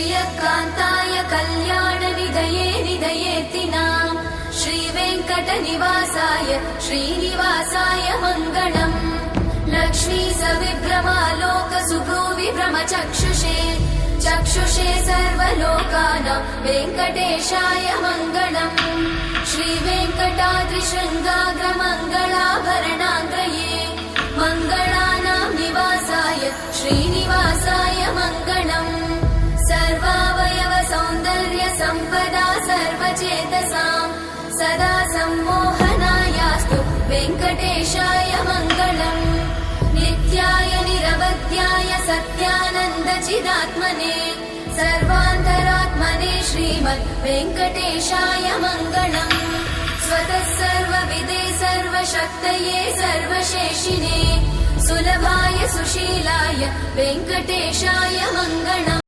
श्रियकान्ताय कल्याणनिधये निधयेतिनाम् श्रीवेङ्कटनिवासाय श्रीनिवासाय मङ्गलम् लक्ष्मी सविभ्रमालोक सुभ्रूविभ्रमचक्षुषे चक्षुषे सर्वलोकानां वेङ्कटेशाय मङ्गलम् श्रीवेङ्कटाद्रिशृङ्गाग्रमङ्गलाभरणाङ्गये मङ्गलानां निवासाय श्रीनिवासाय मङ्गलम् सर्वावयव सौन्दर्य सम्पदा सर्वचेतसां सदा सम्मोहनायास्तु वेङ्कटेशाय मङ्गलम् नित्याय निरवध्याय सत्यानन्दचिदात्मने सर्वान्तरात्मने श्रीमद् वेङ्कटेशाय मङ्गलम् स्वतः सर्वविदे सर्वशक्तये सर्वशेषिने सुलभाय सुशीलाय वेङ्कटेशाय मङ्गलम्।